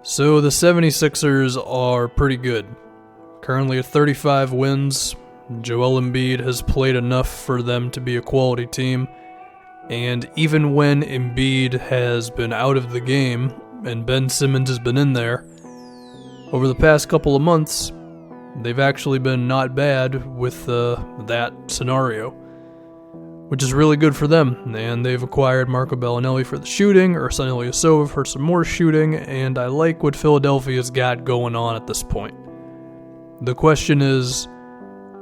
So the 76ers are pretty good. Currently at 35 wins, Joel Embiid has played enough for them to be a quality team. And even when Embiid has been out of the game and Ben Simmons has been in there, over the past couple of months, they've actually been not bad with that scenario, which is really good for them. And they've acquired Marco Bellinelli for the shooting, Ersan Ilyasova for some more shooting, and I like what Philadelphia's got going on at this point. The question is,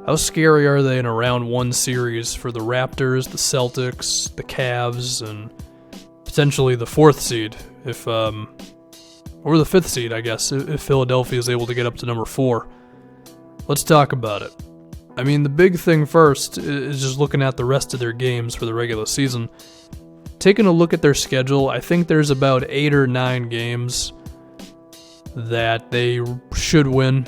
how scary are they in a round one series for the Raptors, the Celtics, the Cavs, and potentially the fourth seed, or the fifth seed, I guess, if Philadelphia is able to get up to number 4? Let's talk about it. I mean, the big thing first is just looking at the rest of their games for the regular season. Taking a look at their schedule, I think there's about 8 or 9 games that they should win,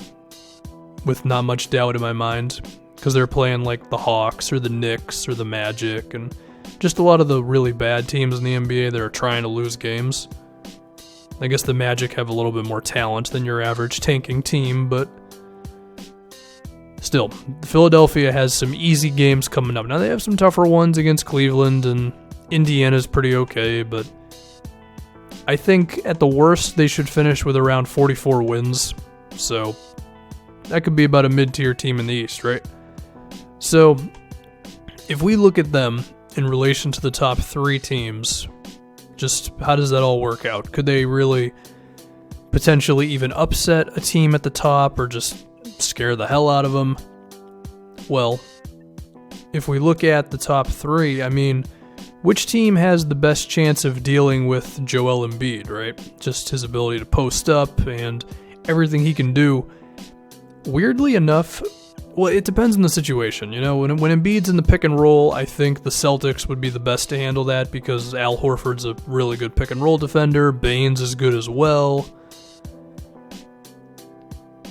with not much doubt in my mind, because they're playing like the Hawks or the Knicks or the Magic and just a lot of the really bad teams in the NBA that are trying to lose games. I guess the Magic have a little bit more talent than your average tanking team, but still, Philadelphia has some easy games coming up. Now they have some tougher ones against Cleveland, and Indiana's pretty okay, but I think at the worst they should finish with around 44 wins, so that could be about a mid-tier team in the East, right? So, if we look at them in relation to the top 3 teams, just how does that all work out? Could they really potentially even upset a team at the top, or just scare the hell out of them? Well, if we look at the top 3, I mean, which team has the best chance of dealing with Joel Embiid, right? Just his ability to post up and everything he can do. Weirdly enough, well, it depends on the situation. You know, when Embiid's in the pick and roll, I think the Celtics would be the best to handle that because Al Horford's a really good pick and roll defender. Baines is good as well.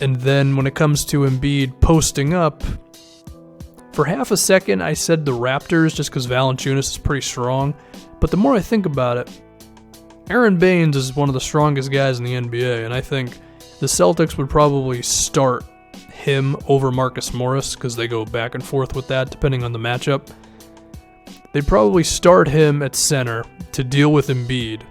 And then when it comes to Embiid posting up, for half a second I said the Raptors just because Valanciunas is pretty strong. But the more I think about it, Aaron Baines is one of the strongest guys in the NBA, and I think the Celtics would probably start him over Marcus Morris because they go back and forth with that depending on the matchup. They'd probably start him at center to deal with Embiid.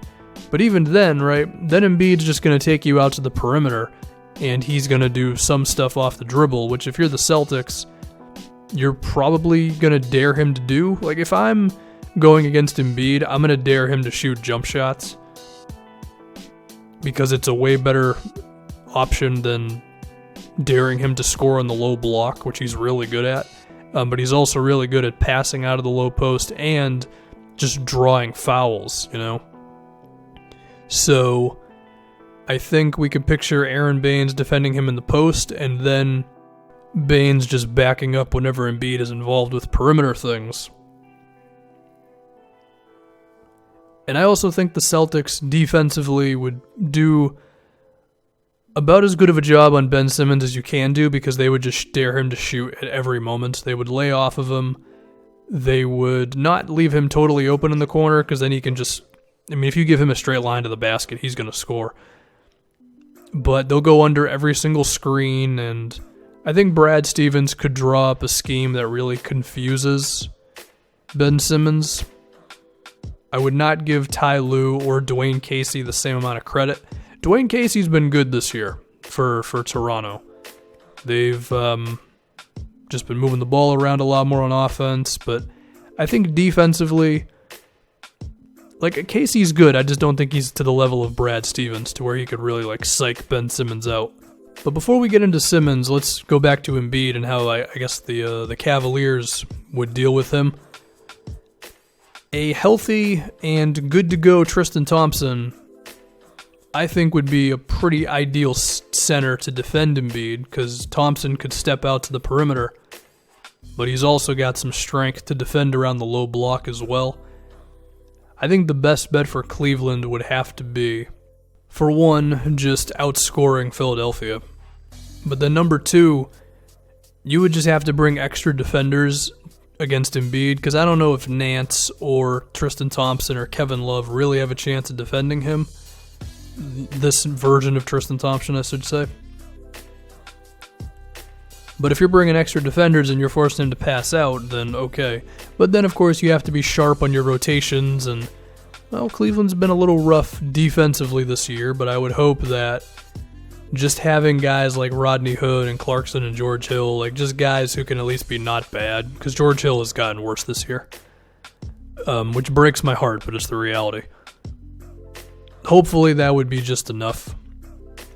But even then, right, then Embiid's just going to take you out to the perimeter and he's going to do some stuff off the dribble, which if you're the Celtics, you're probably going to dare him to do. Like if I'm going against Embiid, I'm going to dare him to shoot jump shots because it's a way better option than daring him to score on the low block, which he's really good at. But he's also really good at passing out of the low post and just drawing fouls, you know? So I think we could picture Aaron Baines defending him in the post and then Baines just backing up whenever Embiid is involved with perimeter things. And I also think the Celtics defensively would do about as good of a job on Ben Simmons as you can do because they would just dare him to shoot at every moment. They would lay off of him. They would not leave him totally open in the corner because then he can just, I mean, if you give him a straight line to the basket, he's going to score. But they'll go under every single screen, and I think Brad Stevens could draw up a scheme that really confuses Ben Simmons. I would not give Ty Lue or Dwayne Casey the same amount of credit. Dwayne Casey's been good this year for Toronto. They've just been moving the ball around a lot more on offense, but I think defensively, like Casey's good. I just don't think he's to the level of Brad Stevens to where he could really like psych Ben Simmons out. But before we get into Simmons, let's go back to Embiid and how I guess the Cavaliers would deal with him. A healthy and good to go Tristan Thompson, I think, would be a pretty ideal center to defend Embiid because Thompson could step out to the perimeter, but he's also got some strength to defend around the low block as well. I think the best bet for Cleveland would have to be, for one, just outscoring Philadelphia. But then number 2, you would just have to bring extra defenders against Embiid because I don't know if Nance or Tristan Thompson or Kevin Love really have a chance of defending him. this version of Tristan Thompson, I should say. But if you're bringing extra defenders and you're forcing him to pass out, then okay. But then, of course, you have to be sharp on your rotations, and, well, Cleveland's been a little rough defensively this year, but I would hope that just having guys like Rodney Hood and Clarkson and George Hill, like just guys who can at least be not bad, because George Hill has gotten worse this year, which breaks my heart, but it's the reality. Hopefully that would be just enough.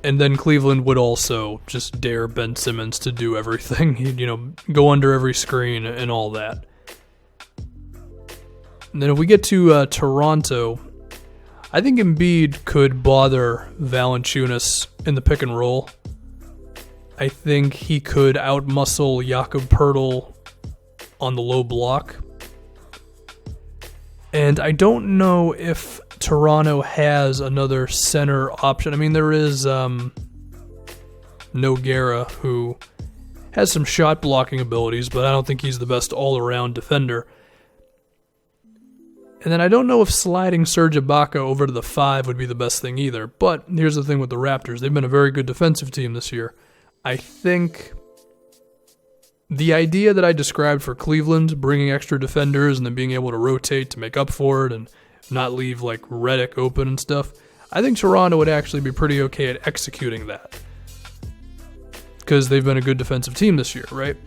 And then Cleveland would also just dare Ben Simmons to do everything, go under every screen and all that. And then if we get to Toronto, I think Embiid could bother Valanciunas in the pick and roll. I think he could outmuscle Jakob Poeltl on the low block. And I don't know if Toronto has another center option. I mean, there is Nogueira, who has some shot blocking abilities, but I don't think he's the best all-around defender. And then I don't know if sliding Serge Ibaka over to the 5 would be the best thing either. But here's the thing with the Raptors. They've been a very good defensive team this year. I think the idea that I described for Cleveland, bringing extra defenders and then being able to rotate to make up for it and not leave like Redick open and stuff, I think Toronto would actually be pretty okay at executing that. Because they've been a good defensive team this year, right?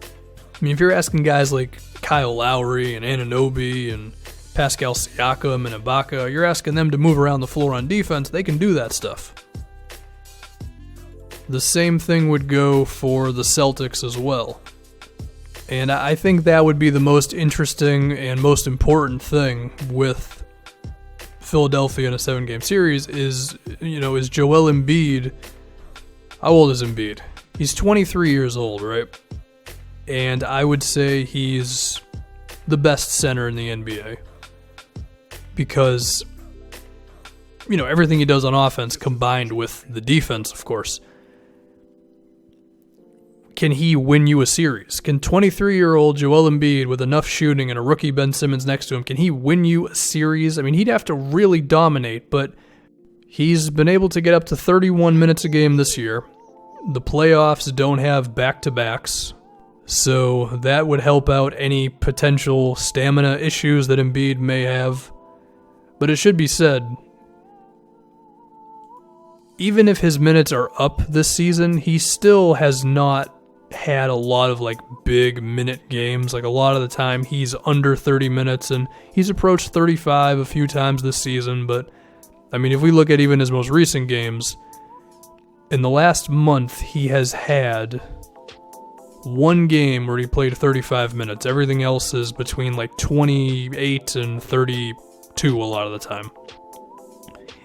I mean, if you're asking guys like Kyle Lowry and Anunoby and Pascal Siakam and Ibaka, you're asking them to move around the floor on defense, they can do that stuff. The same thing would go for the Celtics as well. And I think that would be the most interesting and most important thing with Philadelphia in a 7-game series is Joel Embiid. How old is Embiid? He's 23 years old, right? And I would say he's the best center in the NBA. Because, everything he does on offense combined with the defense, of course. Can he win you a series? Can 23-year-old Joel Embiid with enough shooting and a rookie Ben Simmons next to him, can he win you a series? I mean, he'd have to really dominate, but he's been able to get up to 31 minutes a game this year. The playoffs don't have back-to-backs, so that would help out any potential stamina issues that Embiid may have. But it should be said, even if his minutes are up this season, he still has not had a lot of big minute games. A lot of the time he's under 30 minutes, and he's approached 35 a few times this season. But I mean, if we look at even his most recent games, in the last month he has had one game where he played 35 minutes. Everything else is between 28 and 32 a lot of the time.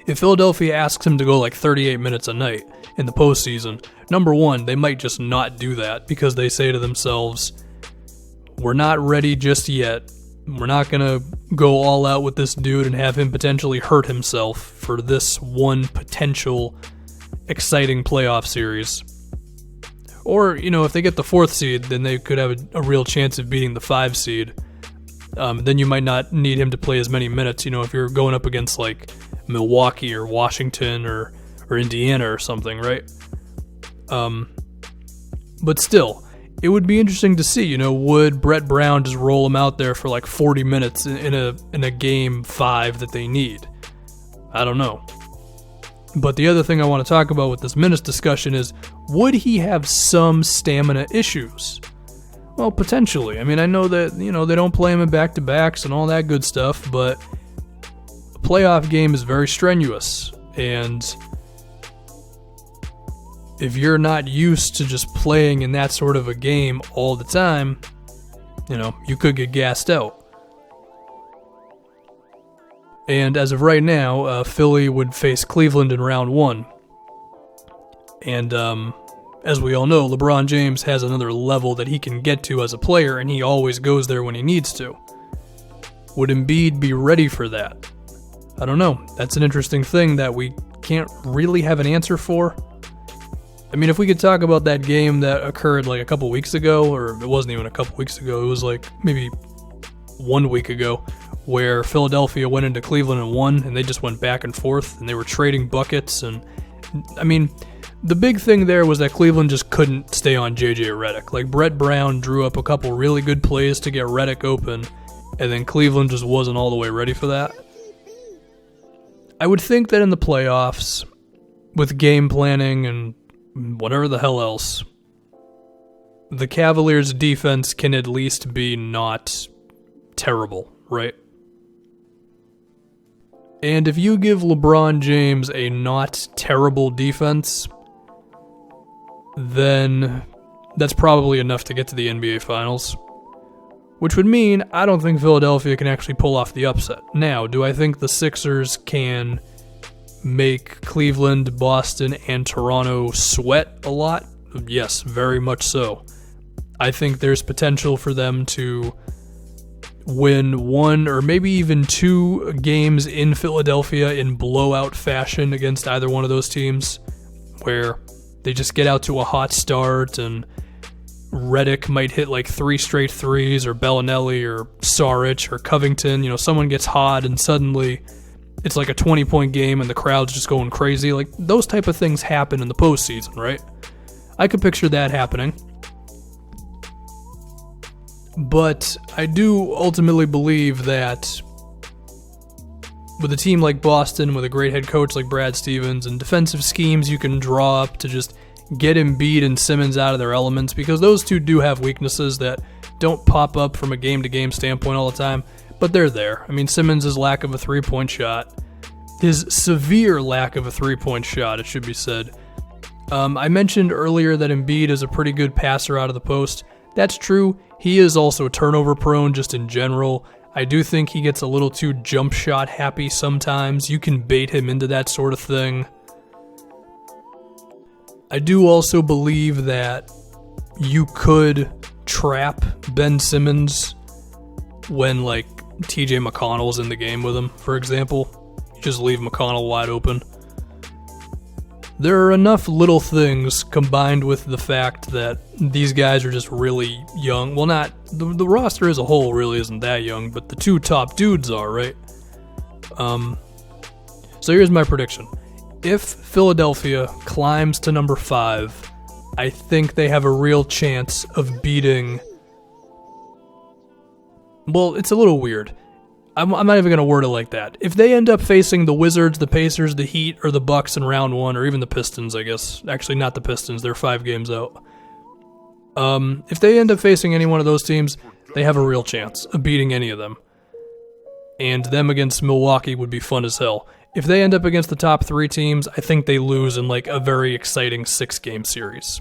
If Philadelphia asks him to go 38 minutes a night in the postseason, number one, they might just not do that because they say to themselves, we're not ready just yet. We're not going to go all out with this dude and have him potentially hurt himself for this one potential exciting playoff series. Or, if they get the 4th seed, then they could have a real chance of beating the 5 seed. Then you might not need him to play as many minutes, if you're going up against Milwaukee or Washington or Indiana or something, right? But still, it would be interesting to see, would Brett Brown just roll him out there for 40 minutes in a game 5 that they need? I don't know. But the other thing I want to talk about with this minutes discussion is, would he have some stamina issues? Well, potentially. I mean, I know that, they don't play him in back-to-backs and all that good stuff, but a playoff game is very strenuous, and if you're not used to just playing in that sort of a game all the time, you could get gassed out. And as of right now, Philly would face Cleveland in round 1. And as we all know, LeBron James has another level that he can get to as a player, and he always goes there when he needs to. Would Embiid be ready for that? I don't know. That's an interesting thing that we can't really have an answer for. I mean, if we could talk about that game that occurred a couple weeks ago, or it wasn't even a couple weeks ago, it was maybe 1 week ago, where Philadelphia went into Cleveland and won, and they just went back and forth, and they were trading buckets. And I mean, the big thing there was that Cleveland just couldn't stay on J.J. Redick. Like, Brett Brown drew up a couple really good plays to get Redick open, and then Cleveland just wasn't all the way ready for that. I would think that in the playoffs, with game planning and whatever the hell else, the Cavaliers' defense can at least be not terrible, right? And if you give LeBron James a not terrible defense, then that's probably enough to get to the NBA Finals. Which would mean I don't think Philadelphia can actually pull off the upset. Now, do I think the Sixers can make Cleveland, Boston, and Toronto sweat a lot? Yes, very much so. I think there's potential for them to win one or maybe even two games in Philadelphia in blowout fashion against either one of those teams, where they just get out to a hot start and Redick might hit like 3 straight threes, or Bellinelli or Saric or Covington. You know, someone gets hot and suddenly it's like a 20-point game and the crowd's just going crazy. Like, those type of things happen in the postseason, right? I could picture that happening. But I do ultimately believe that with a team like Boston, with a great head coach like Brad Stevens, and defensive schemes you can draw up to just get Embiid and Simmons out of their elements, because those two do have weaknesses that don't pop up from a game-to-game standpoint all the time, but they're there. I mean, Simmons' lack of a three-point shot, his severe lack of a three-point shot, it should be said. I mentioned earlier that Embiid is a pretty good passer out of the post. That's true. He is also turnover prone just in general. I do think he gets a little too jump shot happy sometimes. You can bait him into that sort of thing. I do also believe that you could trap Ben Simmons when, like, TJ McConnell's in the game with him, for example. You just leave McConnell wide open. There are enough little things combined with the fact that these guys are just really young. Well, not the roster as a whole really isn't that young, but the two top dudes are, right? So here's my prediction. If Philadelphia climbs to number 5, I think they have a real chance of beating... Well, it's a little weird. I'm not even going to word it like that. If they end up facing the Wizards, the Pacers, the Heat, or the Bucks in round 1, or even the Pistons, I guess. Actually, not the Pistons. They're 5 games out. If they end up facing any one of those teams, they have a real chance of beating any of them. And them against Milwaukee would be fun as hell. If they end up against the top 3 teams, I think they lose in like a very exciting 6-game series.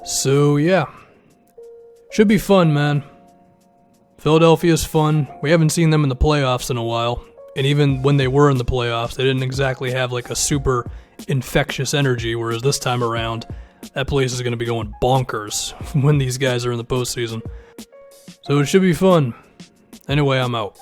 So, yeah. Should be fun, man. Philadelphia's fun. We haven't seen them in the playoffs in a while. And even when they were in the playoffs, they didn't exactly have like a super infectious energy, whereas this time around, that place is going to be going bonkers when these guys are in the postseason. So it should be fun. Anyway, I'm out.